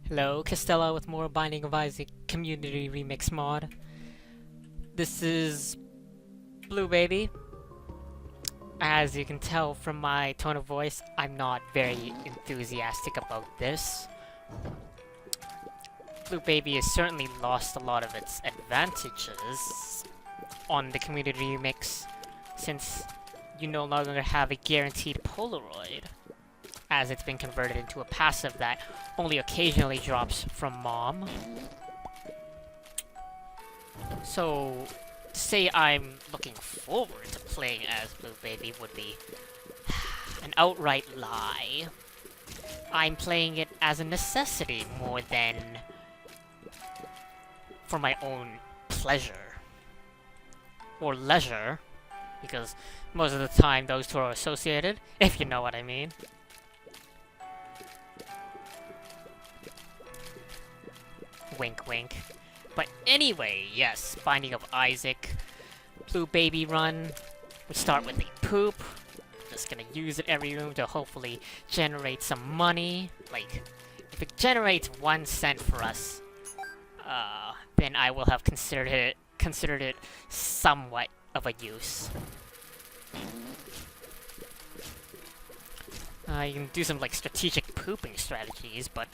Hello, Castella with more Binding of Isaac Community Remix mod. This is Blue Baby. As you can tell from my tone of voice, I'm not very enthusiastic about this. Blue Baby has certainly lost a lot of its advantages on the Community Remix, since you no longer have a guaranteed Polaroid, as it's been converted into a passive that only occasionally drops from Mom. So, to say I'm looking forward to playing as Blue Baby would be an outright lie. I'm playing it as a necessity more than for my own pleasure. Or leisure, because most of the time those two are associated, if you know what I mean. Wink wink. But anyway, yes, Binding of Isaac, Blue Baby run. We start with a poop. Just gonna use it every room to hopefully generate some money. Like, if it generates 1 cent for us, then I will have considered it somewhat of a use. You can do some like strategic pooping strategies, but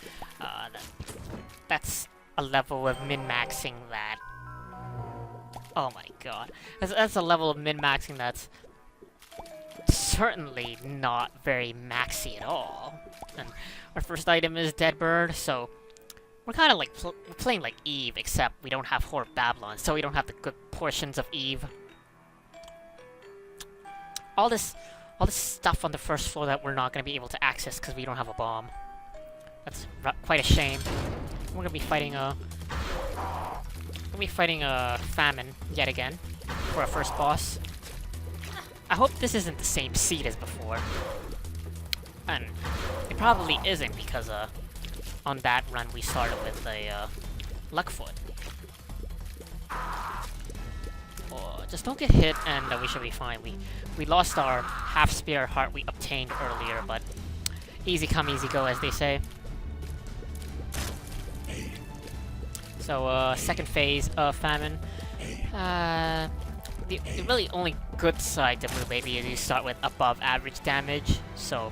that's a level of min-maxing that... Oh my god. That's a level of min-maxing that's certainly not very maxy at all. And our first item is Dead Bird, so we're kind of like we're playing like Eve, except we don't have Whore of Babylon, so we don't have the good portions of Eve. All this stuff on the first floor that we're not going to be able to access because we don't have a bomb. That's quite a shame. We're gonna be fighting a famine yet again for our first boss. I hope this isn't the same seed as before, and it probably isn't because on that run we started with a Luckfoot. Oh, just don't get hit, and we should be fine. We lost our half spear heart we obtained earlier, but easy come, easy go, as they say. So, second phase of famine. The really only good side to Blue Baby is you start with above average damage, so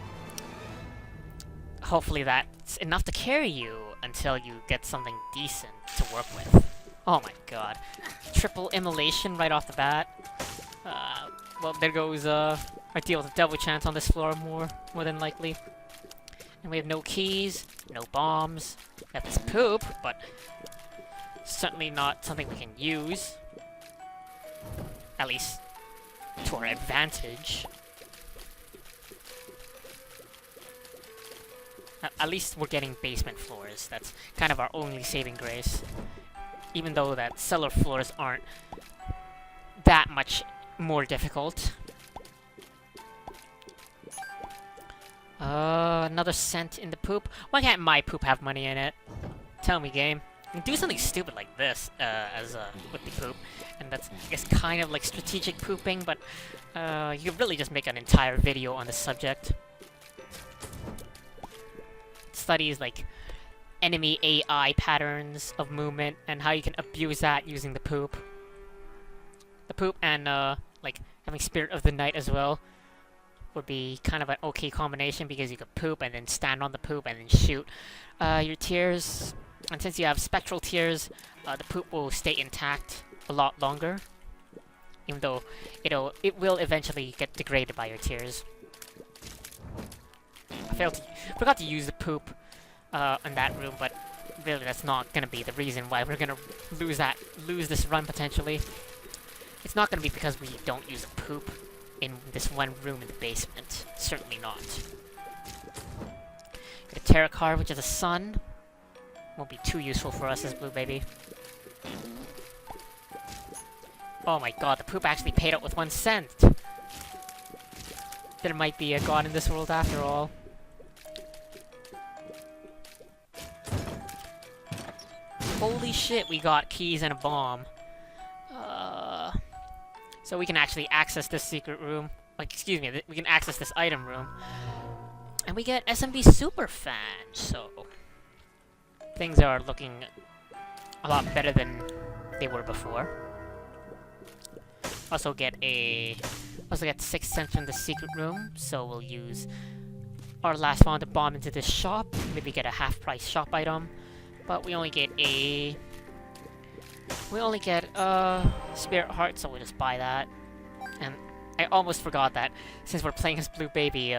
hopefully that's enough to carry you until you get something decent to work with. Oh my god. Triple immolation right off the bat. Well, there goes our deal with the double chance on this floor more than likely. And we have no keys, no bombs. We have this poop, but certainly not something we can use. At least to our advantage. At least we're getting basement floors. That's kind of our only saving grace. Even though that cellar floors aren't that much more difficult. Another cent in the poop. Why can't my poop have money in it? Tell me, game. You can do something stupid like this, with the poop, and that's, I guess, kind of like strategic pooping, but, you could really just make an entire video on the subject. Studies, like, enemy AI patterns of movement, and how you can abuse that using the poop. The poop and, like, having Spirit of the Night as well would be kind of an okay combination, because you could poop and then stand on the poop and then shoot your tears. And since you have spectral tears, the poop will stay intact a lot longer, even though it will eventually get degraded by your tears. I forgot to use the poop in that room, but really that's not gonna be the reason why we're gonna lose this run potentially. It's not gonna be because we don't use the poop in this one room in the basement. Certainly not. Get a tarot card, which is a sun. Won't be too useful for us as Blue Baby. Oh my god, the poop actually paid out with 1 cent! There might be a god in this world after all. Holy shit, we got keys and a bomb. So we can actually access this secret room. Like, excuse me, we can access this item room. And we get SMB Superfan, so... things are looking a lot better than they were before. Also get 6 cents from the secret room, so we'll use our last round to bomb into this shop. Maybe get a half-price shop item, but we only get a spirit heart, so we'll just buy that. And I almost forgot that since we're playing as Blue Baby,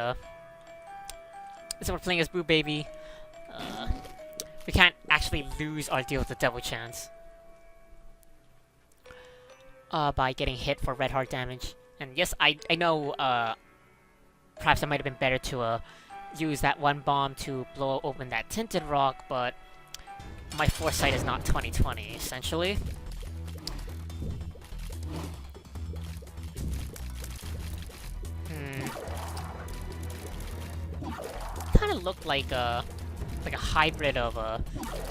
we can't actually lose our deal with the Devil Chance by getting hit for red heart damage. And yes, I know perhaps it might have been better to use that one bomb to blow open that tinted rock, but my foresight is not 2020, essentially. Kind of looked like a hybrid of a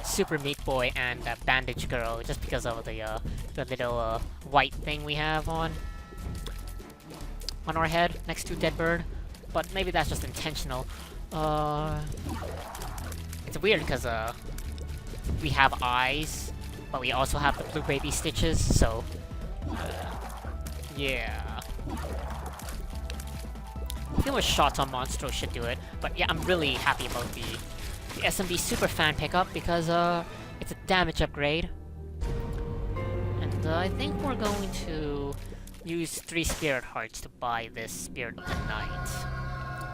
Super Meat Boy and a Bandage Girl, just because of the little white thing we have on our head next to Deadbird. But maybe that's just intentional. It's weird because we have eyes, but we also have the Blue Baby stitches. So yeah. A few more shots on Monstro should do it, but yeah, I'm really happy about the SMB Super Fan pickup because it's a damage upgrade. And I think we're going to use 3 Spirit Hearts to buy this Spirit of the Night.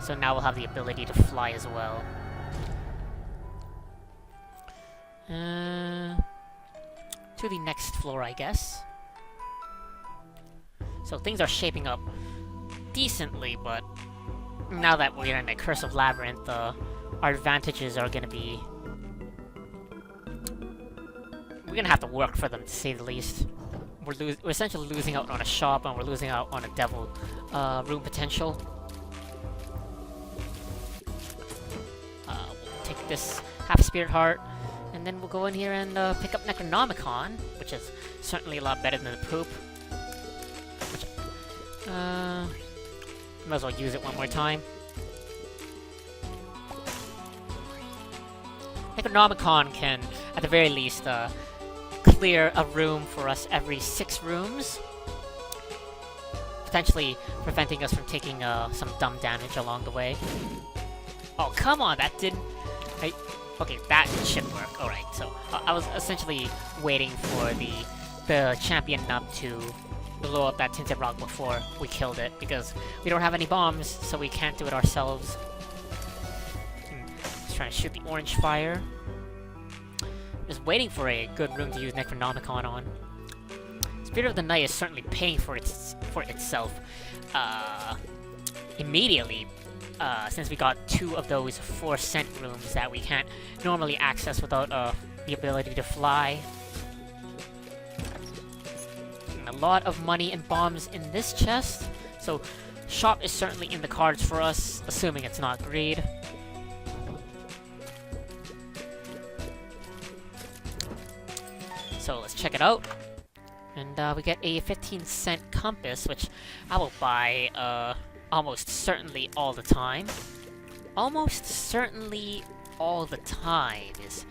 So now we'll have the ability to fly as well. To the next floor, I guess. So things are shaping up decently, but now that we're in a Cursive Labyrinth, our advantages are gonna be... we're gonna have to work for them, to say the least. We're essentially losing out on a shop, and we're losing out on a devil room potential. We'll take this half Spirit Heart, and then we'll go in here and pick up Necronomicon, which is certainly a lot better than the poop. Might as well use it one more time. Necronomicon can, at the very least, clear a room for us every 6 rooms, potentially preventing us from taking some dumb damage along the way. Oh, come on, that didn't... okay, that should work. Alright, so I was essentially waiting for the champion nub to blow up that tinted rock before we killed it, because we don't have any bombs, so we can't do it ourselves. Just trying to shoot the orange fire. Just waiting for a good room to use Necronomicon on. Spirit of the Night is certainly paying for itself immediately, since we got 2 of those 4-cent rooms that we can't normally access without the ability to fly. A lot of money and bombs in this chest, so shop is certainly in the cards for us, assuming it's not greed. So let's check it out. And we get a 15-cent compass, which I will buy almost certainly all the time. Almost certainly all the time is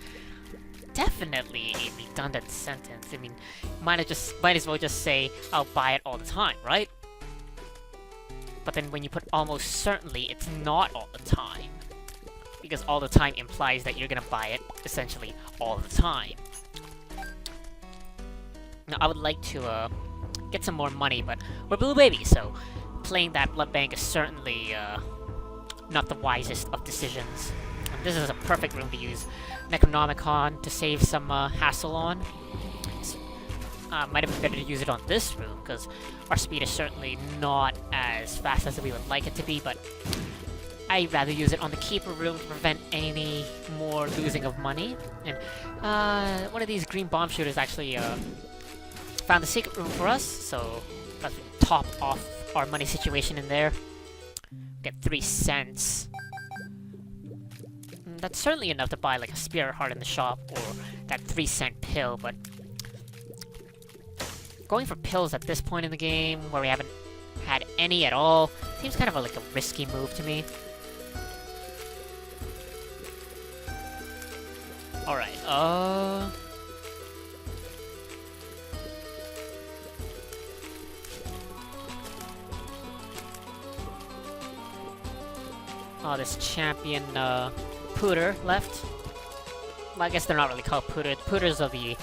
definitely a redundant sentence. I mean, might as well just say I'll buy it all the time, right? But then when you put almost certainly, it's not all the time, because all the time implies that you're gonna buy it essentially all the time. Now I would like to get some more money, but we're Blue Baby, so playing that blood bank is certainly not the wisest of decisions. And this is a perfect room to use Necronomicon to save some hassle on. Might have been better to use it on this room, because our speed is certainly not as fast as we would like it to be, but I'd rather use it on the Keeper room to prevent any more losing of money. And one of these green bomb shooters actually found the secret room for us, so let's top off our money situation in there. Get 3 cents. That's certainly enough to buy like a Spirit Heart in the shop, or that 3-cent pill, but going for pills at this point in the game, where we haven't had any at all, seems kind of like a risky move to me. Alright, oh, this champion, Pooter left. Well, I guess they're not really called Pooter. Pooters are the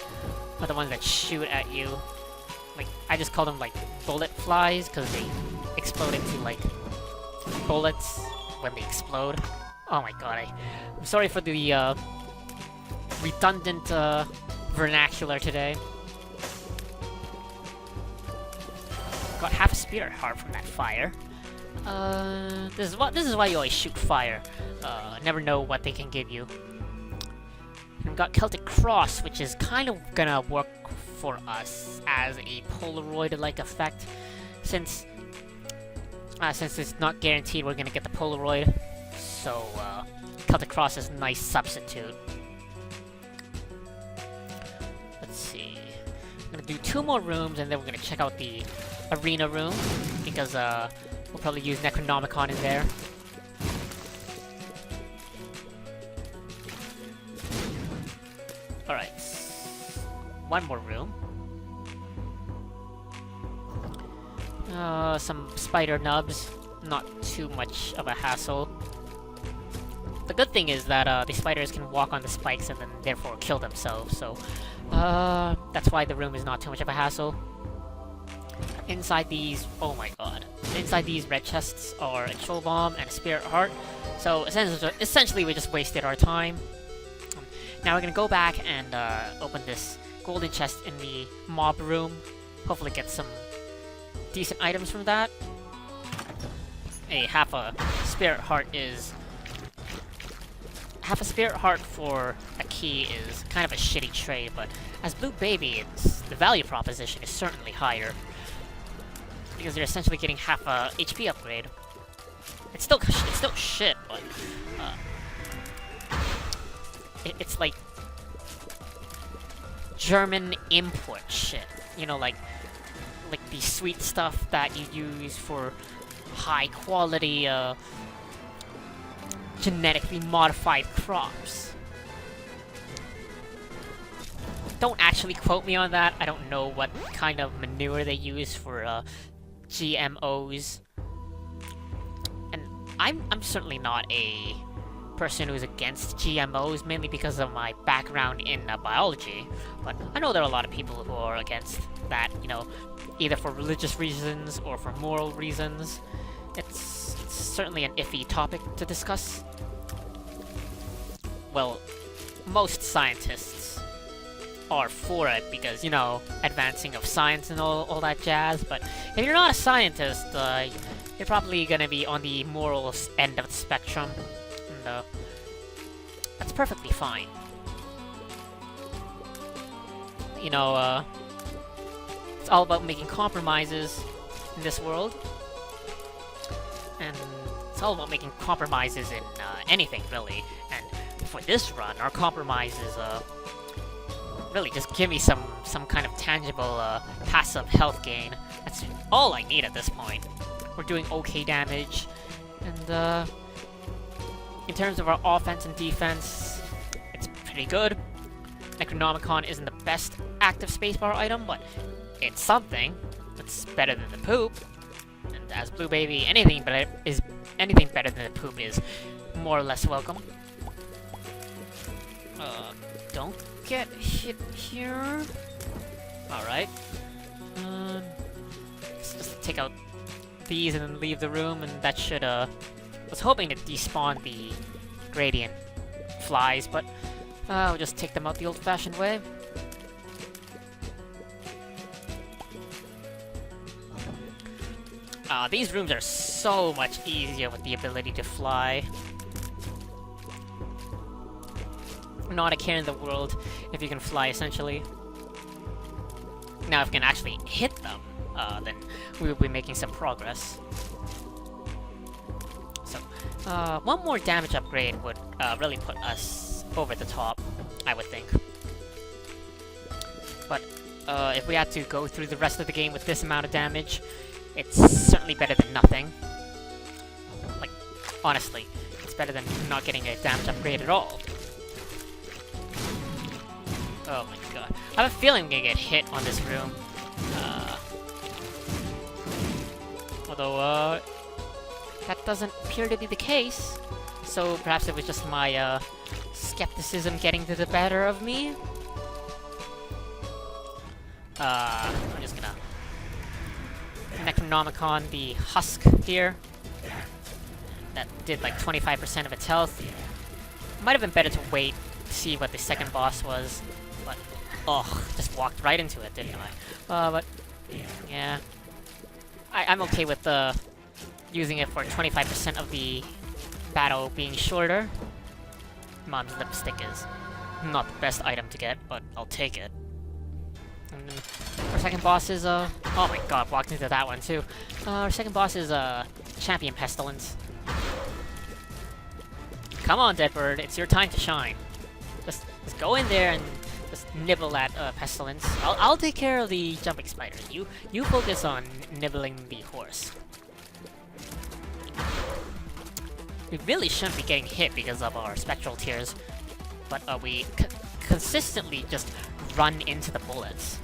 ones that shoot at you. Like, I just call them, like, bullet flies, because they explode into, like, bullets when they explode. Oh my god, I'm sorry for the, redundant, vernacular today. Got half a spirit heart from that fire. This is why you always shoot fire. Never know what they can give you. And got Celtic Cross, which is kind of gonna work for us as a Polaroid-like effect, since it's not guaranteed we're gonna get the Polaroid. So Celtic Cross is a nice substitute. Let's see. I'm gonna do 2 more rooms, and then we're gonna check out the arena room, because we'll probably use Necronomicon in there. Alright. 1 more room. Some spider nubs. Not too much of a hassle. The good thing is that the spiders can walk on the spikes and then therefore kill themselves, so that's why the room is not too much of a hassle. Inside these, oh my god, inside these red chests are a Troll Bomb and a Spirit Heart, so essentially we just wasted our time. Now we're gonna go back and open this golden chest in the mob room, hopefully get some decent items from that. Half a Spirit Heart for a key is kind of a shitty trade, but as Blue Baby, the value proposition is certainly higher, because you're essentially getting half a HP upgrade. It's still shit, but it's like German import shit. You know, like the sweet stuff that you use for high quality genetically modified crops. Don't actually quote me on that. I don't know what kind of manure they use for GMOs. And I'm certainly not a person who's against GMOs, mainly because of my background in biology. But I know there are a lot of people who are against that, you know, either for religious reasons or for moral reasons. It's certainly an iffy topic to discuss. Well, most scientists are for it because, you know, advancing of science and all that jazz, but if you're not a scientist, you're probably gonna be on the moral end of the spectrum, and that's perfectly fine. You know, it's all about making compromises in this world, and it's all about making compromises in anything, really. And for this run, our compromise is really just give me some kind of tangible passive health gain. That's all I need at this point. We're doing okay damage, and in terms of our offense and defense, it's pretty good. Necronomicon isn't the best active spacebar item, but it's something. It's better than the poop. And as Blue Baby, anything better than the poop is more or less welcome. Don't get hit here. Alright. Let's just take out these and then leave the room, and that should, was hoping to despawn the gradient flies, but we'll just take them out the old-fashioned way. These rooms are so much easier with the ability to fly. Not a care in the world if you can fly, essentially. Now, if we can actually hit them, then we will be making some progress. So, one more damage upgrade would really put us over the top, I would think. But if we had to go through the rest of the game with this amount of damage, it's certainly better than nothing. Like, honestly, it's better than not getting a damage upgrade at all. Oh my god. I have a feeling I'm gonna get hit on this room. Although, that doesn't appear to be the case. So perhaps it was just my, skepticism getting to the better of me? I'm just gonna Necronomicon the husk here. That did like 25% of its health. Might have been better to wait to see what the second boss was, but just walked right into it, didn't I? But yeah, I'm okay with using it for 25% of the battle being shorter. Mom's lipstick is not the best item to get, but I'll take it. And then our second boss is, oh my god, walked into that one too. Our second boss is, Champion Pestilence. Come on, Deadbird, it's your time to shine. Just go in there and just nibble at, Pestilence. I'll take care of the jumping spiders. You focus on nibbling the horse. We really shouldn't be getting hit because of our spectral tears, but we consistently just run into the bullets.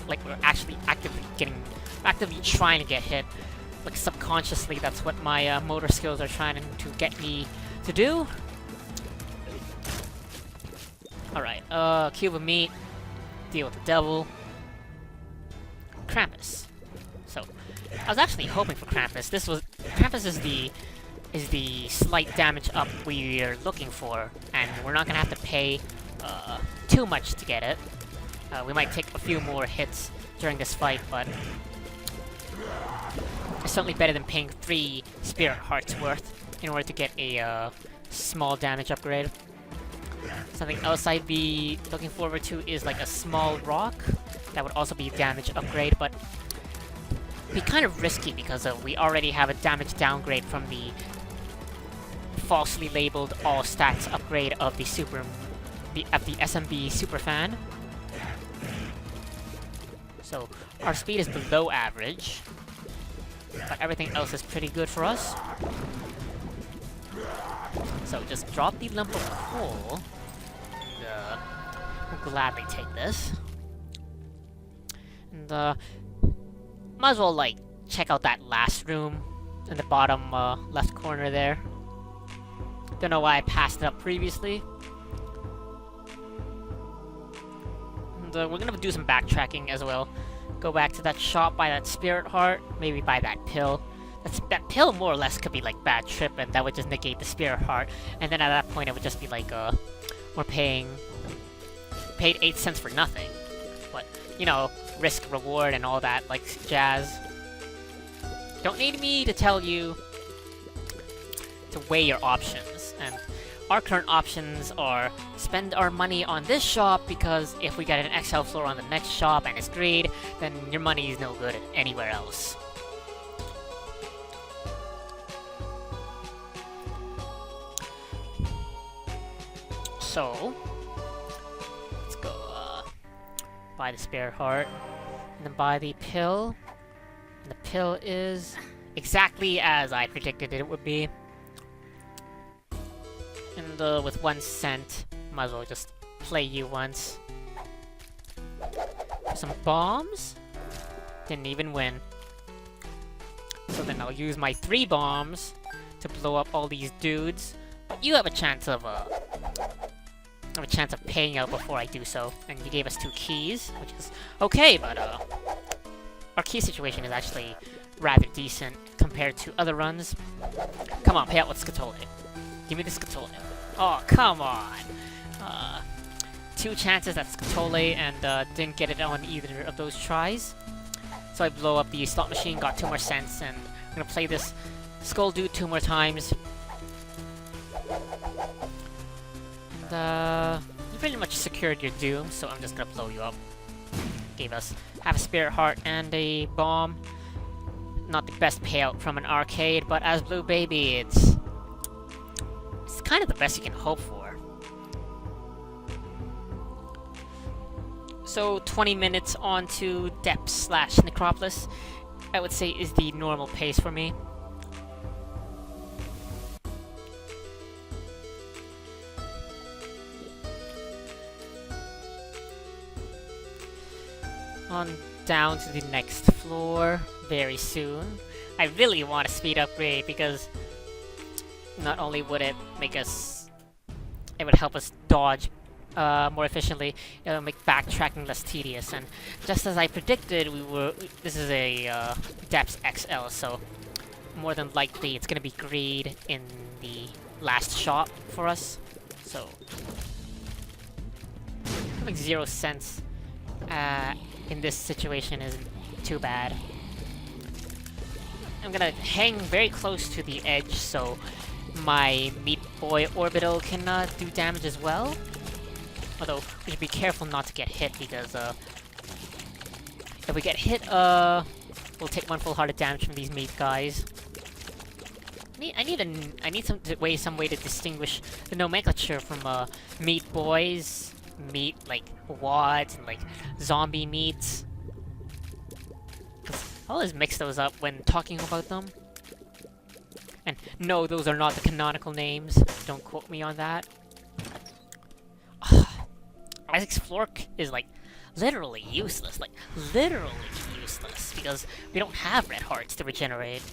Like we're actually actively trying to get hit. Like subconsciously, that's what my motor skills are trying to get me to do. Alright, cube of meat, deal with the devil. Krampus. So, I was actually hoping for Krampus. Krampus is the slight damage up we're looking for, and we're not gonna have to pay too much to get it. We might take a few more hits during this fight, but it's certainly better than paying 3 Spirit Hearts worth in order to get a small damage upgrade. Something else I'd be looking forward to is like a small rock. That would also be a damage upgrade, but be kind of risky because we already have a damage downgrade from the falsely labeled all stats upgrade of the SMB Superfan. So our speed is below average, but everything else is pretty good for us. So just drop the lump of coal, and we'll gladly take this. And might as well like check out that last room in the bottom left corner there. Don't know why I passed it up previously. And we're gonna do some backtracking as well. Go back to that shop, buy that Spirit Heart, maybe buy that pill. That pill more or less could be like bad trip, and that would just negate the Spirit Heart. And then at that point, it would just be like, we're paid 8 cents for nothing. But, you know, risk, reward, and all that, like, jazz. Don't need me to tell you to weigh your options. And our current options are spend our money on this shop, because if we get an XL floor on the next shop and it's greed, then your money is no good anywhere else. So, let's go buy the Spirit Heart, and then buy the pill. And the pill is exactly as I predicted it would be. And with 1 cent, might as well just play you once. Some bombs? Didn't even win. So then I'll use my 3 bombs to blow up all these dudes. But you have a chance of paying out before I do so. And you gave us 2 keys, which is okay, but our key situation is actually rather decent compared to other runs. Come on, pay out with Scatole. Give me the Scatole. Oh, come on! 2 chances at Scatole, and didn't get it on either of those tries. So I blow up the slot machine, got 2 more cents, and I'm gonna play this Skull Dude 2 more times. And you pretty much secured your doom, so I'm just gonna blow you up. Gave us half a Spirit Heart and a bomb. Not the best payout from an arcade, but as Blue Baby, it's kind of the best you can hope for. So 20 minutes on to Depths / Necropolis, I would say is the normal pace for me. On down to the next floor very soon. I really want a speed upgrade because not only would it make us, it would help us dodge more efficiently, it'll make backtracking less tedious. And just as I predicted, this is a Depths XL, so more than likely it's gonna be greed in the last shop for us. So having 0 cents in this situation isn't too bad. I'm gonna hang very close to the edge so my Meat Boy Orbital can do damage as well. Although, we should be careful not to get hit because if we get hit, we'll take 1 full heart of damage from these meat guys. I need some way to distinguish the nomenclature from Meat Boys, meat like wads, and like zombie meats. I always mix those up when talking about them. And no, those are not the canonical names. Don't quote me on that. Isaac's Flork is like literally useless. Like literally useless because we don't have red hearts to regenerate.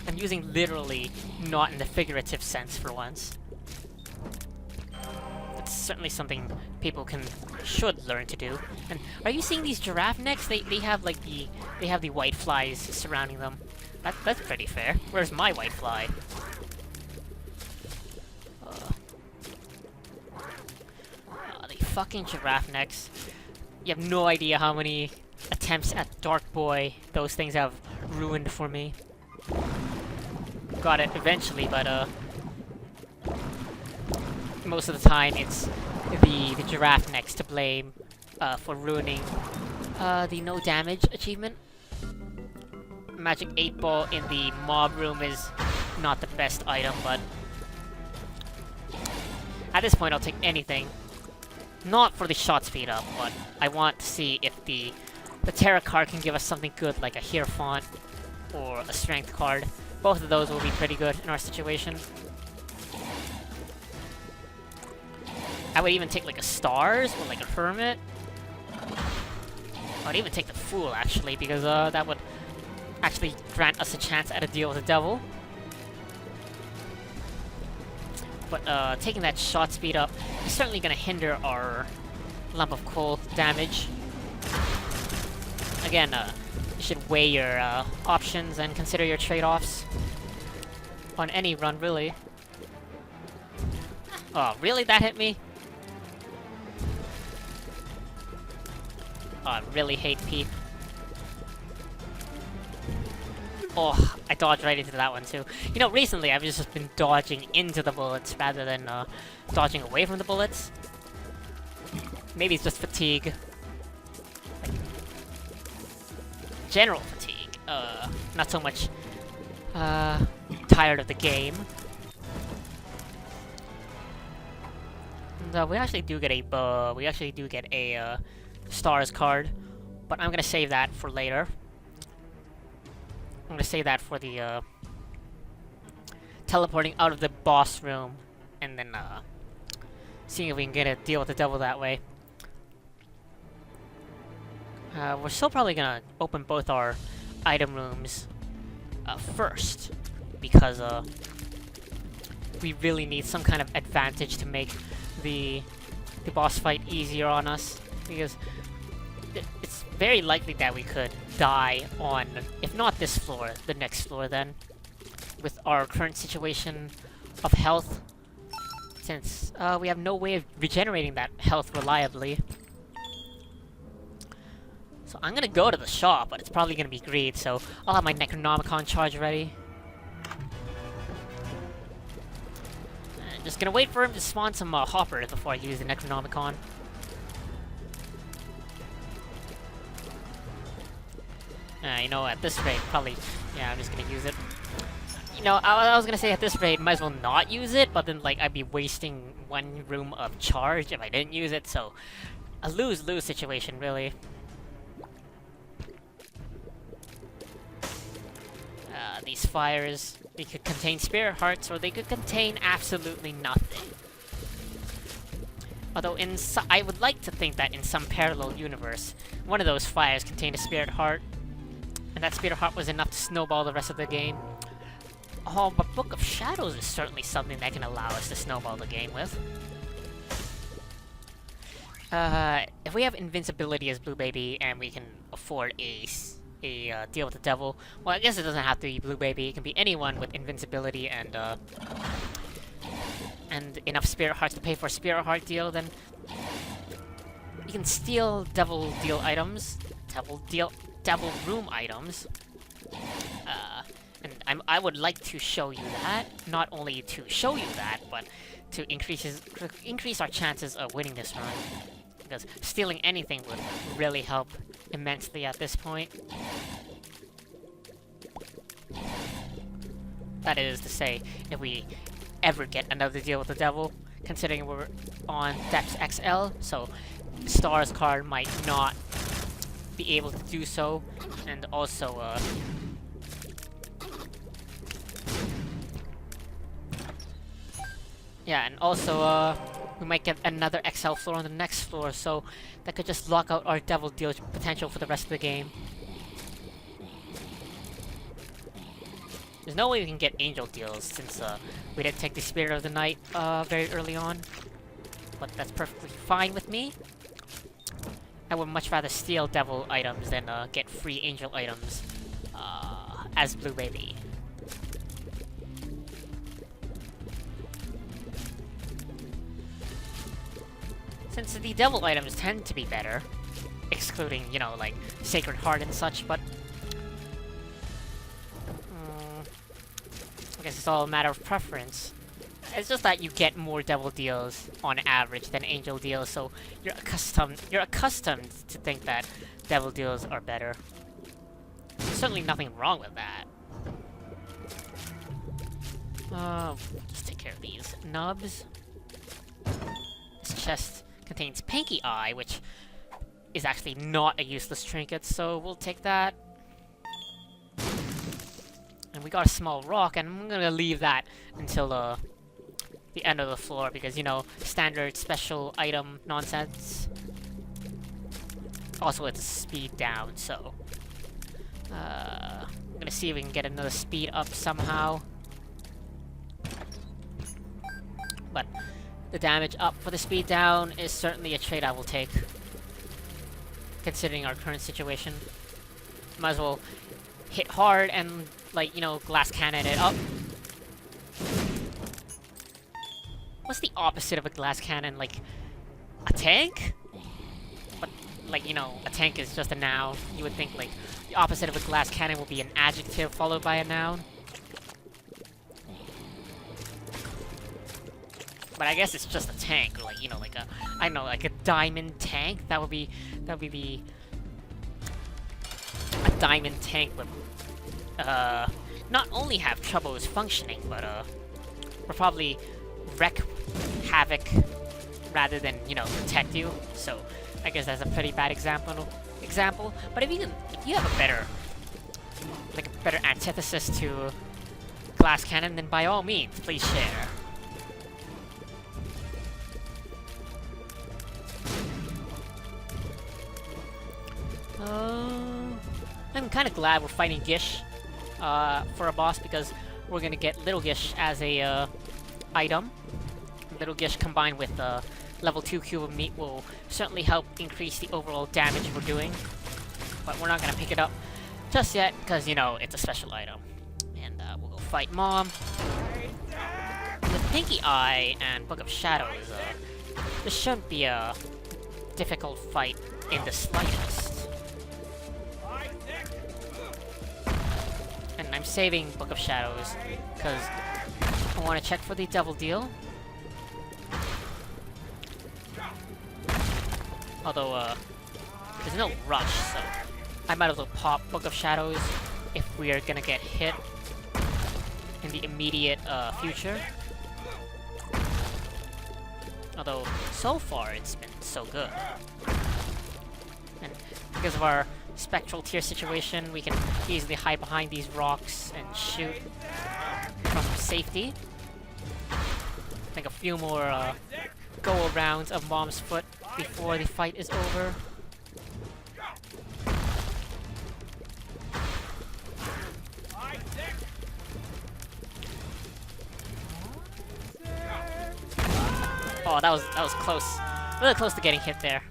I'm using literally, not in the figurative sense for once. It's certainly something people should learn to do. And are you seeing these giraffe necks? They have like they have the white flies surrounding them. That's pretty fair. Where's my white fly? The fucking giraffe necks. You have no idea how many attempts at Dark Boy those things have ruined for me. Got it eventually, but most of the time it's the giraffe necks to blame for ruining the no damage achievement. Magic 8 Ball in the mob room is not the best item, but at this point I'll take anything. Not for the shot speed up, but I want to see if the Terra card can give us something good like a Hierophant or a Strength card. Both of those will be pretty good in our situation. I would even take like a Stars or like a Hermit. I'd even take the Fool actually, because that would actually grant us a chance at a deal with the devil. But taking that shot speed up is certainly going to hinder our lump of coal damage. Again, you should weigh your options and consider your trade-offs on any run, really. Oh, really? That hit me? Oh, I really hate Peep. Oh, I dodged right into that one too. You know, recently I've just been dodging into the bullets rather than dodging away from the bullets. Maybe it's just fatigue. Like, general fatigue. Not so much tired of the game. And, we actually do get a Stars card, but I'm gonna save that for later. I'm gonna save that for the teleporting out of the boss room, and then seeing if we can get a deal with the devil that way. We're still probably gonna open both our item rooms first, because we really need some kind of advantage to make the boss fight easier on us, because it's very likely that we could die on, if not this floor, the next floor then, with our current situation of health, since we have no way of regenerating that health reliably. So I'm gonna go to the shop, but it's probably gonna be greed, so I'll have my Necronomicon charge ready. And just gonna wait for him to spawn some hoppers before I use the Necronomicon. You know, at this rate, probably, yeah, I'm just gonna use it. You know, I was gonna say at this rate, might as well not use it, but then, like, I'd be wasting 1 room of charge if I didn't use it, so a lose-lose situation, really. These fires, they could contain spirit hearts, or they could contain absolutely nothing. Although I would like to think that in some parallel universe, one of those fires contained a spirit heart, and that spirit heart was enough to snowball the rest of the game. Oh, but Book of Shadows is certainly something that can allow us to snowball the game with. If we have invincibility as Blue Baby and we can afford a deal with the devil, well, I guess it doesn't have to be Blue Baby. It can be anyone with invincibility and enough spirit hearts to pay for a spirit heart deal. Then you can steal devil deal items, devil room items. And I would like to show you that, not only to show you that, but to increase our chances of winning this run. Because stealing anything would really help immensely at this point. That is to say, if we ever get another deal with the devil, considering we're on Depths XL, so Star's card might not be able to do so, and also, yeah, and also, we might get another XL floor on the next floor, so that could just lock out our devil deal potential for the rest of the game. There's no way we can get angel deals since we didn't take the Spirit of the Night very early on, but that's perfectly fine with me. I would much rather steal devil items than get free angel items as Blue Baby. Since the devil items tend to be better, excluding, you know, like Sacred Heart and such, but I guess it's all a matter of preference. It's just that you get more devil deals on average than angel deals, so you're accustomed to think that devil deals are better. There's certainly nothing wrong with that. Just take care of these nubs. This chest contains Pinky Eye, which is actually not a useless trinket, so we'll take that. And we got a small rock, and I'm gonna leave that until the end of the floor, because, you know, standard special item nonsense. Also, it's a speed down, so I'm gonna see if we can get another speed up somehow. But the damage up for the speed down is certainly a trade I will take, considering our current situation. Might as well hit hard and, like, you know, glass cannon it up. What's the opposite of a glass cannon? Like, a tank? But, like, you know, a tank is just a noun. You would think, like, the opposite of a glass cannon would be an adjective followed by a noun. But I guess it's just a tank, like, you know, like a, I don't know, like a diamond tank. That would be the, a diamond tank would, not only have troubles functioning, but, will probably wreak havoc rather than, you know, protect you. So, I guess that's a pretty bad example. But if you have a better, like a better antithesis to glass cannon, then by all means, please share. I'm kind of glad we're fighting Gish for a boss, because we're gonna get Little Gish as a item. Little Gish combined with level 2 Cube of Meat will certainly help increase the overall damage we're doing. But we're not gonna pick it up just yet, because, you know, it's a special item. And we'll go fight Mom. With Pinky Eye and Book of Shadows, this shouldn't be a difficult fight in the slightest. And I'm saving Book of Shadows, because I want to check for the devil deal. Although, there's no rush, so I might as well pop Book of Shadows if we are gonna get hit in the immediate future. Although, so far, it's been so good. And because of our spectral tier situation, we can easily hide behind these rocks and shoot from safety. I think a few more go-arounds of Mom's foot before the fight is over. Oh, that was close. Really close to getting hit there.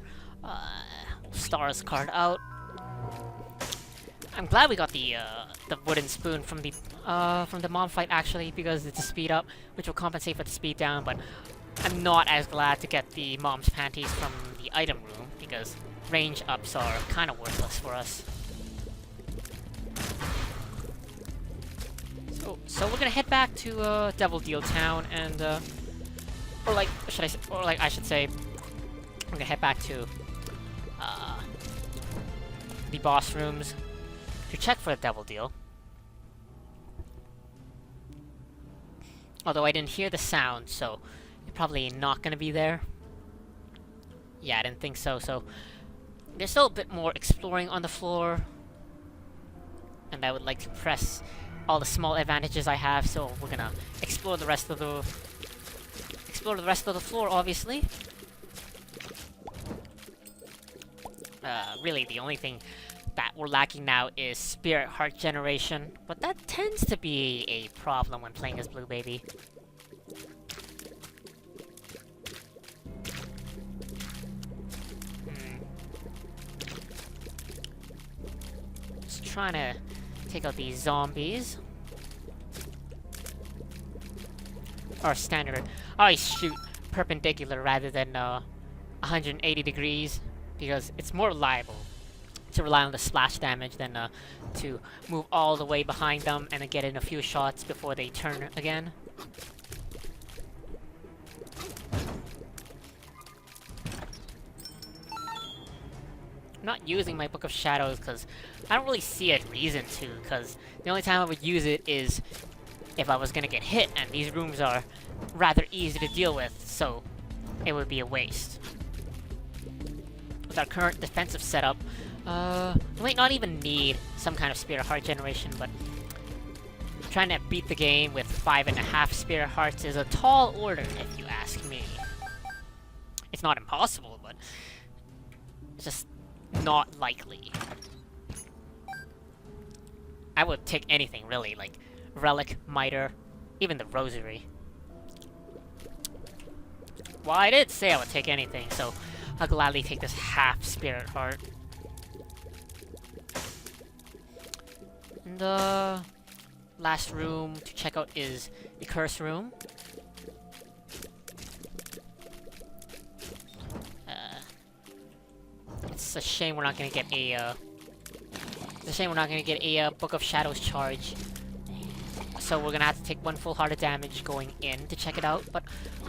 Stars card out. I'm glad we got the wooden spoon from the mom fight actually, because it's a speed up, which will compensate for the speed down. But I'm not as glad to get the mom's panties from the item room because range ups are kind of worthless for us. So we're gonna head back to Devil Deal Town and or I should say, we're gonna head back to the boss rooms to check for the Devil Deal. Although I didn't hear the sound, so you're probably not gonna be there. Yeah, I didn't think so. So there's still a bit more exploring on the floor, and I would like to press all the small advantages I have. So we're gonna explore the rest of the floor, obviously. Really, the only thing that we're lacking now is Spirit Heart generation, but that tends to be a problem when playing as Blue Baby. Just trying to take out these zombies. Or standard. I shoot perpendicular rather than 180 degrees because it's more reliable to rely on the splash damage than to move all the way behind them and then get in a few shots before they turn again. I'm not using my Book of Shadows because I don't really see a reason to, because the only time I would use it is if I was gonna get hit, and these rooms are rather easy to deal with, so it would be a waste. With our current defensive setup, we might not even need some kind of Spirit Heart generation, but trying to beat the game with 5.5 Spirit Hearts is a tall order, if you ask me. It's not impossible, but it's just not likely. I would take anything, really, like Relic, Mitre, even the Rosary. Well, I did say I would take anything, so I'll gladly take this half Spirit Heart. And the last room to check out is the Curse Room. It's a shame we're not gonna get a Book of Shadows charge. So we're gonna have to take one full heart of damage going in to check it out, but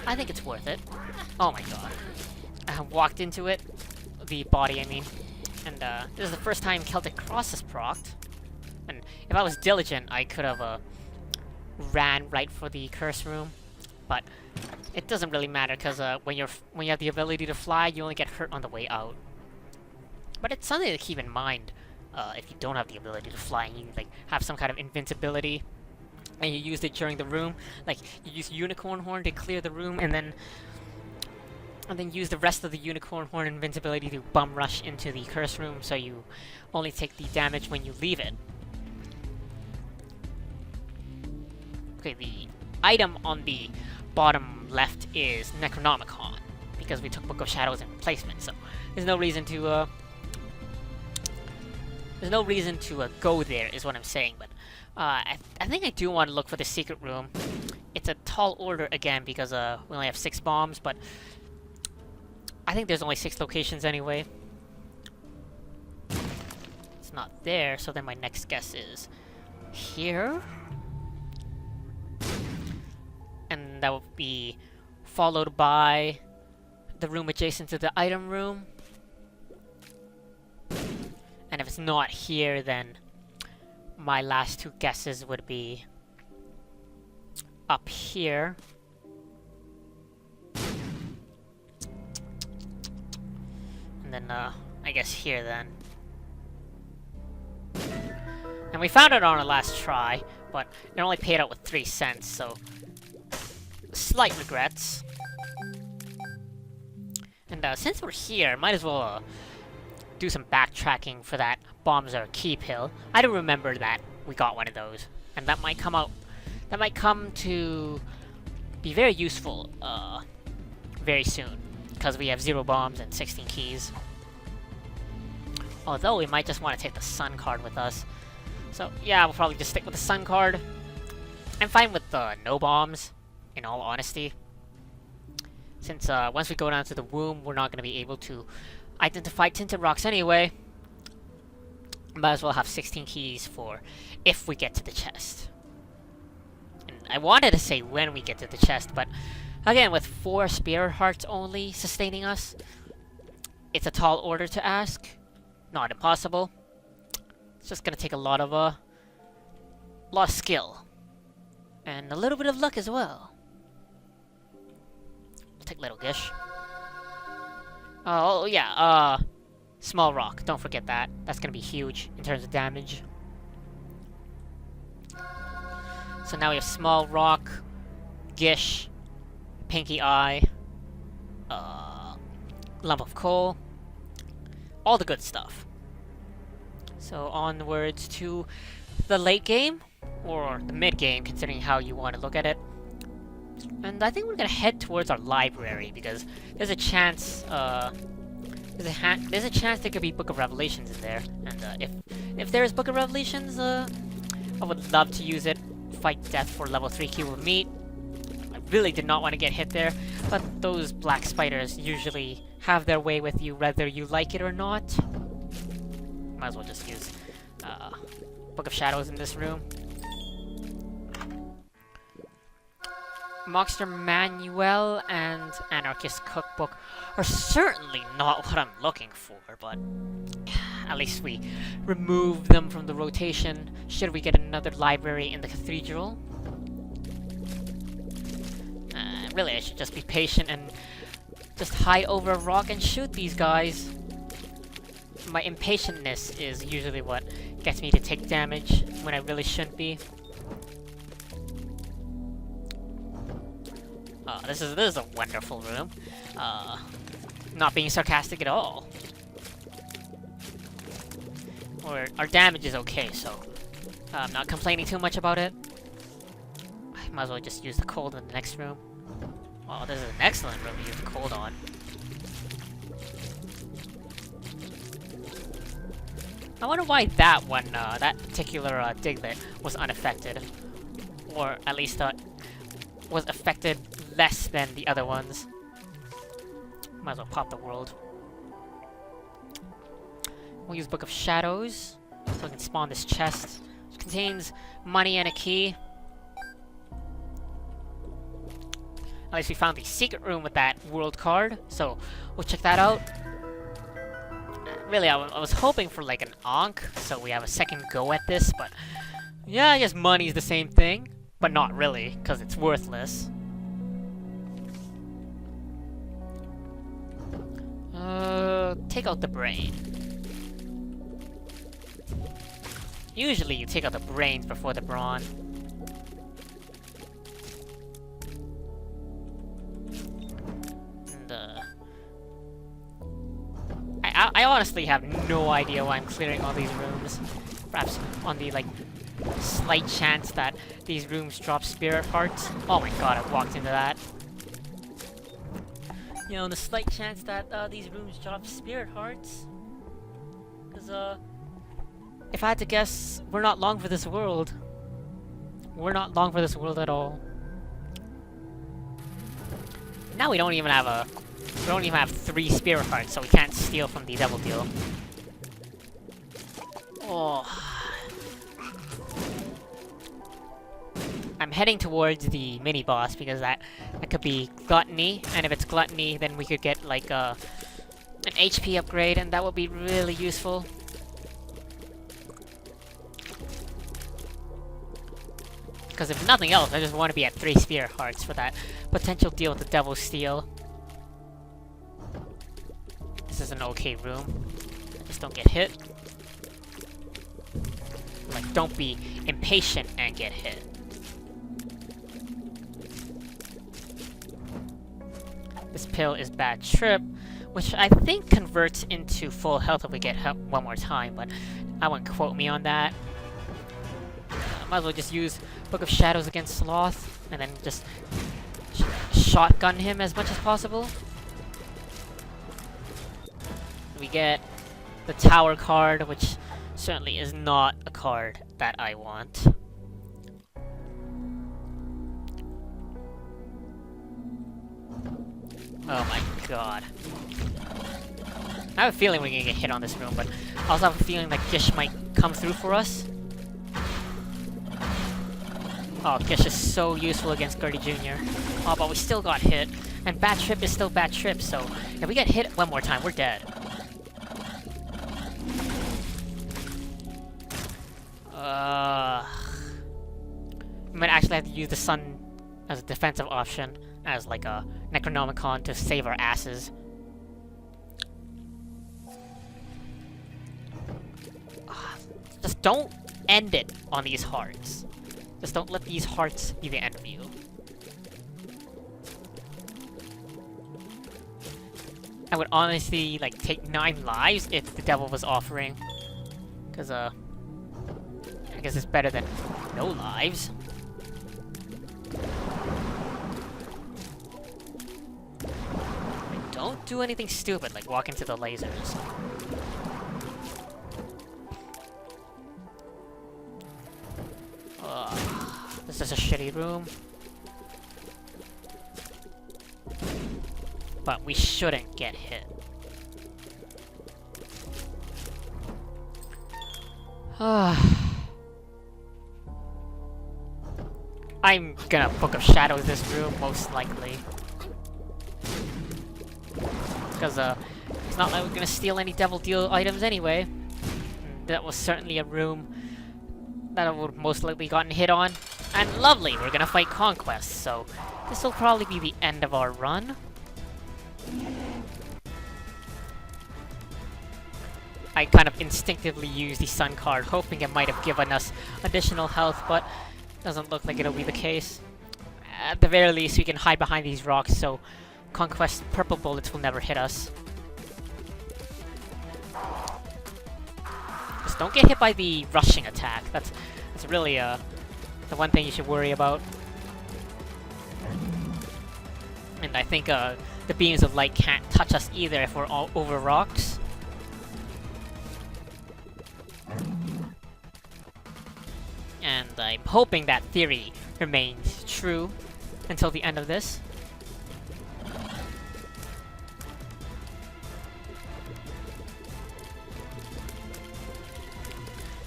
I think it's worth it. Oh my god. I walked into it. The body, I mean. And this is the first time Celtic Cross is procced. And if I was diligent, I could have ran right for the Curse Room. But it doesn't really matter, because when you have the ability to fly, you only get hurt on the way out. But it's something to keep in mind if you don't have the ability to fly and you like have some kind of invincibility and you used it during the room. Like, you use Unicorn Horn to clear the room and then use the rest of the Unicorn Horn invincibility to bum rush into the Curse Room, so you only take the damage when you leave it. Okay, the item on the bottom left is Necronomicon, because we took Book of Shadows in replacement, so there's no reason to go there, is what I'm saying. But I think I do want to look for the secret room. It's a tall order again because we only have 6 bombs, but I think there's only 6 locations anyway. It's not there, so then my next guess is here. And that will be followed by the room adjacent to the item room. And if it's not here, then my last 2 guesses would be up here. And then, I guess here then. And we found it on our last try, but it only paid out with 3 cents, so slight regrets. And since we're here, might as well do some backtracking for that bombs are key pill. I do remember that we got one of those, and that might come out. That might come to be very useful very soon, because we have 0 bombs and 16 keys. Although we might just want to take the sun card with us. So yeah, we'll probably just stick with the sun card. I'm fine with no bombs, in all honesty. Since once we go down to the womb, we're not going to be able to identify tinted rocks anyway. Might as well have 16 keys for if we get to the chest. And I wanted to say when we get to the chest, but again, with 4 spirit hearts only sustaining us, it's a tall order to ask. Not impossible. It's just gonna take a lot of skill. And a little bit of luck as well. We'll take Little Gish. Oh yeah, Small Rock, don't forget that. That's gonna be huge in terms of damage. So now we have Small Rock, Gish, Pinky Eye, Lump of Coal, all the good stuff. So onwards to the late game, or the mid game, considering how you want to look at it. And I think we're gonna head towards our library because there's a chance, there's a chance there could be Book of Revelations in there. And if there is Book of Revelations, I would love to use it. Fight death for level 3 cube of meat. I really did not want to get hit there, but those black spiders usually have their way with you whether you like it or not. Might as well just use Book of Shadows in this room. Monster Manual and Anarchist Cookbook are certainly not what I'm looking for, but at least we remove them from the rotation should we get another library in the cathedral. Really, I should just be patient and just high over a rock and shoot these guys. My impatientness is usually what gets me to take damage when I really shouldn't be. This is a wonderful room. Not being sarcastic at all. Our damage is okay, so I'm not complaining too much about it. I might as well just use the cold in the next room. Oh, this is an excellent room to use the cold on. I wonder why that one, that particular Diglett was unaffected. Or at least was affected less than the other ones. Might as well pop the world. We'll use Book of Shadows, so we can spawn this chest. It contains money and a key. At least we found the secret room with that world card, so we'll check that out. Really, I was hoping for like an Ankh, so we have a second go at this, but yeah, I guess money's the same thing, but not really, because it's worthless. Take out the brain. Usually you take out the brains before the brawn. And, I honestly have no idea why I'm clearing all these rooms. Perhaps on the, like, slight chance that these rooms drop spirit hearts. Oh my god, I walked into that. You know, the slight chance that these rooms drop spirit hearts. Because, if I had to guess, we're not long for this world. We're not long for this world at all. Now we don't even have 3 spirit hearts, so we can't steal from the devil deal. Oh. I'm heading towards the mini boss because that could be gluttony, and if it's gluttony, then we could get like an HP upgrade, and that would be really useful. Because if nothing else, I just want to be at 3 spirit hearts for that potential deal with the Devil's Steel. This is an okay room. Just don't get hit. Like, don't be impatient and get hit. This pill is bad trip. which I think converts into full health if we get help one more time, but I wouldn't quote me on that. Might as well just use Book of Shadows against Sloth, and then just shotgun him as much as possible. We get the Tower card, which certainly is not a card that I want. Oh my god. I have a feeling we're gonna get hit on this room, but I also have a feeling that Gish might come through for us. Oh, Gish is so useful against Gertie Jr. Oh, but we still got hit. And Bad Trip is still Bad Trip, so if we get hit one more time, we're dead. I might actually have to use the Sun as a defensive option, as like a Necronomicon to save our asses. Just don't end it on these hearts. Just don't let these hearts be the end of you. I would honestly like take 9 lives if the devil was offering, cause I guess it's better than no lives. Don't do anything stupid like walk into the lasers. This is a shitty room. But we shouldn't get hit. I'm gonna Book of Shadows this room, most likely. Because, it's not like we're gonna steal any Devil Deal items anyway. That was certainly a room that I would most likely gotten hit on. And lovely, we're gonna fight Conquest, so this will probably be the end of our run. I kind of instinctively used the Sun card, hoping it might have given us additional health, but doesn't look like it'll be the case. At the very least, we can hide behind these rocks, so Conquest purple bullets will never hit us. Just don't get hit by the rushing attack. That's really the one thing you should worry about. And I think the beams of light can't touch us either if we're all over rocks. And I'm hoping that theory remains true until the end of this.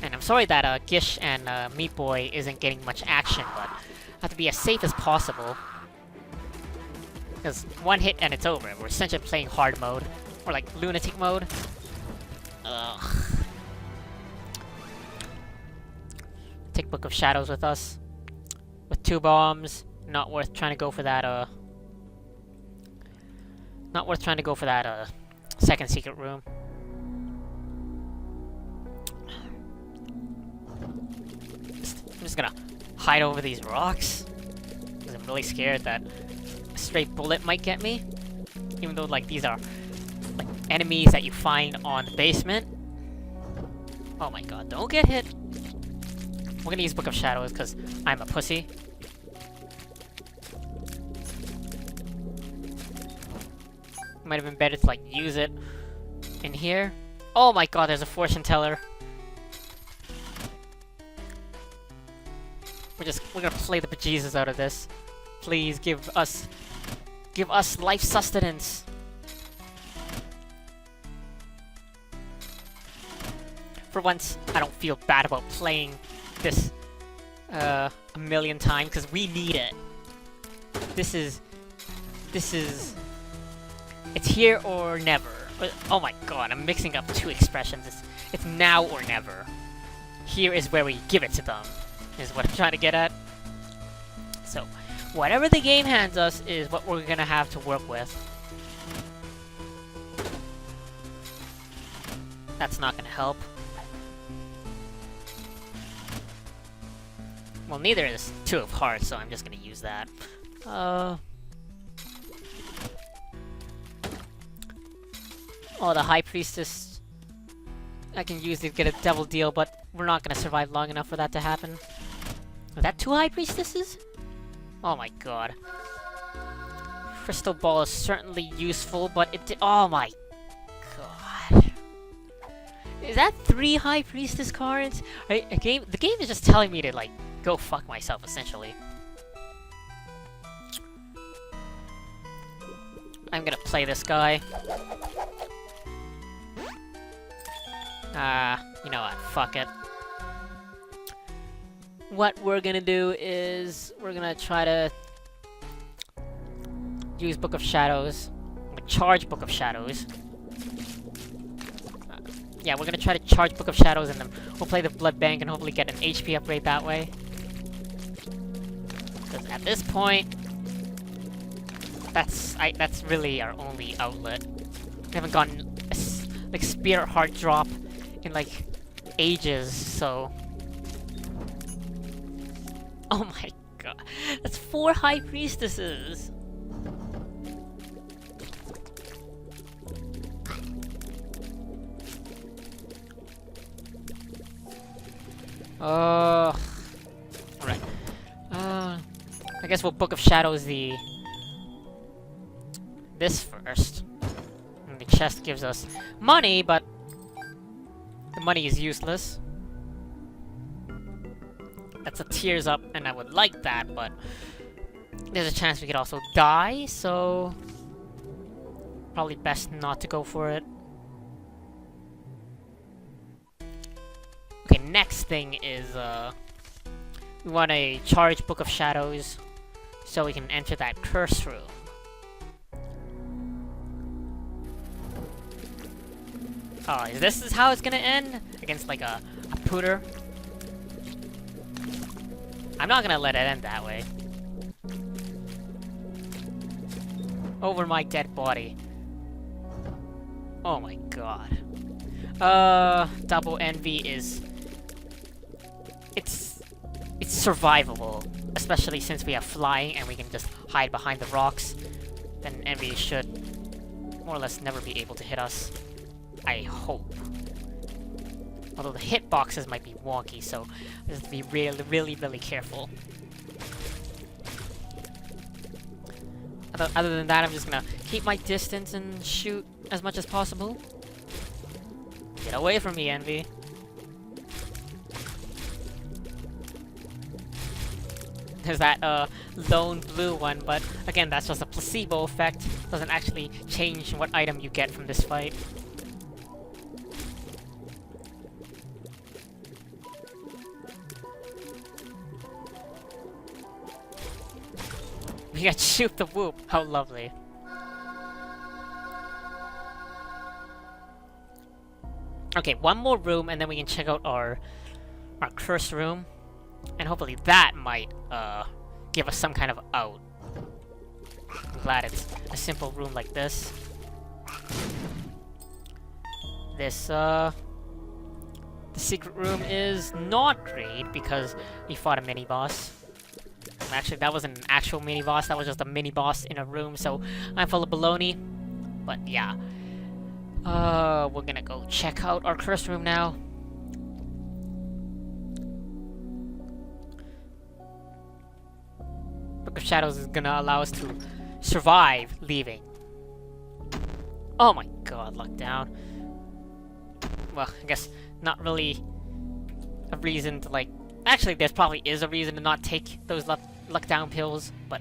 And I'm sorry that Gish and Meat Boy isn't getting much action, but I have to be as safe as possible. Because one hit and it's over. We're essentially playing hard mode. Or like lunatic mode. Ugh. Take Book of Shadows with us. With 2 bombs. Not worth trying to go for that, not worth trying to go for that, second secret room. I'm just gonna hide over these rocks. Because I'm really scared that a stray bullet might get me. Even though, like, these are, like, enemies that you find on the basement. Oh my god, don't get hit. We're gonna use Book of Shadows because I'm a pussy. Might have been better to, like, use it in here. Oh my god, there's a fortune teller. We're gonna play the bejesus out of this. Please give us life sustenance. For once, I don't feel bad about playing this a million times because we need it. This is it's here or never. Oh my god, I'm mixing up 2 expressions. It's now or never. Here is where we give it to them, is what I'm trying to get at. So, whatever the game hands us is what we're gonna have to work with. That's not gonna help. Well, neither is 2 of Hearts, so I'm just gonna use that. Oh, the High Priestess. I can use to get a double deal, but we're not gonna survive long enough for that to happen. Are that 2 High Priestesses? Oh my god. Crystal Ball is certainly useful, but oh my god. Is that 3 High Priestess cards? The game is just telling me to, like, go fuck myself, essentially. I'm gonna play this guy. You know what? Fuck it. What we're gonna do is we're gonna try to use Book of Shadows. Charge Book of Shadows. Yeah, we're gonna try to charge Book of Shadows and then we'll play the Blood Bank and hopefully get an HP upgrade that way. Because at this point, that's really our only outlet. We haven't gotten a, like, Spirit Heart drop in like ages, so. Oh my god, that's 4 High Priestesses. Alright. I guess we'll Book of Shadows this first. And the chest gives us money, but the money is useless. That's a tears up, and I would like that, but there's a chance we could also die, so probably best not to go for it. Okay, next thing is we want to charge Book of Shadows so we can enter that curse room. Oh, is this how it's gonna end? Against like a pooter? I'm not gonna let it end that way. Over my dead body. Oh my god. Double Envy is... It's survivable. Especially since we have flying and we can just hide behind the rocks. Then Envy should more or less never be able to hit us. I hope. Although the hitboxes might be wonky, so just have to be really careful. Other than that, I'm just gonna keep my distance and shoot as much as possible. Get away from me, Envy. There's that lone blue one, but again, that's just a placebo effect. Doesn't actually change what item you get from this fight. We got shoot the whoop. How lovely. Okay, one more room and then we can check out our curse room. And hopefully that might give us some kind of out. I'm glad it's a simple room like this. This the secret room is not great because we fought a mini boss. Actually, that wasn't an actual mini-boss, that was just a mini-boss in a room, so I'm full of baloney. But yeah. We're gonna go check out our curse room now. Book of Shadows is gonna allow us to survive leaving. Oh my god, luck down. Well, I guess not really a reason to, like... Actually, there probably is a reason to not take those luck down pills, but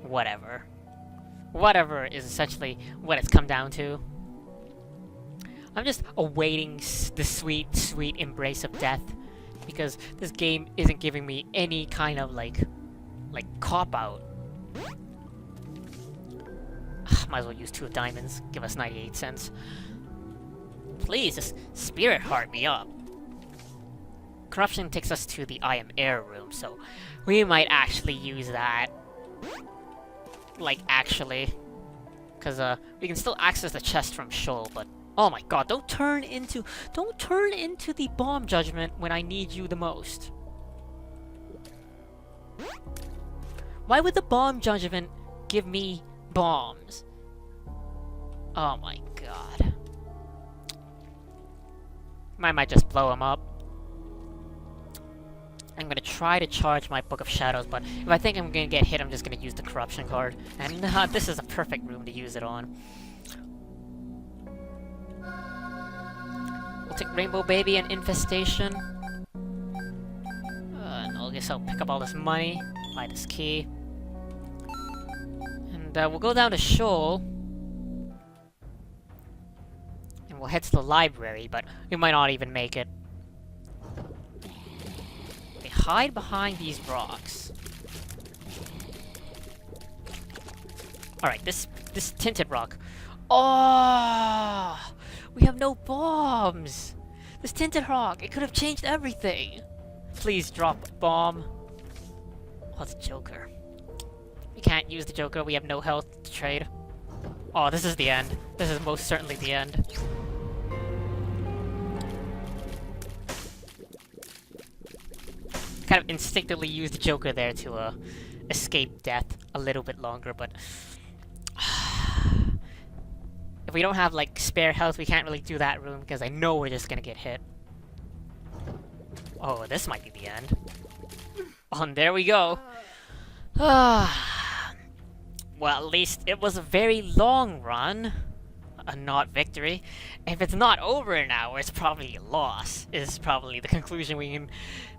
whatever. Whatever is essentially what it's come down to. I'm just awaiting the sweet, sweet embrace of death, because this game isn't giving me any kind of like cop-out. Might as well use 2 diamonds, give us 98 cents. Please, just spirit heart me up. Corruption takes us to the I Am Air room, so we might actually use that. Like, actually. Because, we can still access the chest from Shoal, but... Oh my god, don't turn into the bomb judgment when I need you the most. Why would the bomb judgment give me bombs? Oh my God. I might just blow him up. I'm gonna try to charge my Book of Shadows, but if I think I'm gonna get hit, I'm just gonna use the Corruption card. And this is a perfect room to use it on. We'll take Rainbow Baby and Infestation. And I guess I'll pick up all this money, buy this key. And we'll go down to Shoal. And we'll head to the library, but we might not even make it. Okay, hide behind these rocks. Alright, this tinted rock. Oh! We have no bombs! This tinted rock, it could have changed everything! Please drop a bomb. Oh, the Joker. We can't use the Joker, we have no health to trade. Oh, this is the end. This is most certainly the end. Kind of instinctively use the Joker there to escape death a little bit longer, but if we don't have like spare health, we can't really do that room because I know we're just gonna get hit. Oh, this might be the end. Oh, and there we go. Well, at least it was a very long run. Not victory. If it's not over in an hour, it's probably a loss, is probably the conclusion we can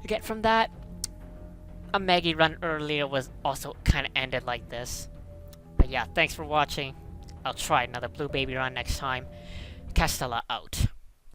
get from that. A Maggie run earlier was also kind of ended like this. But yeah, thanks for watching. I'll try another Blue Baby run next time. Castella out.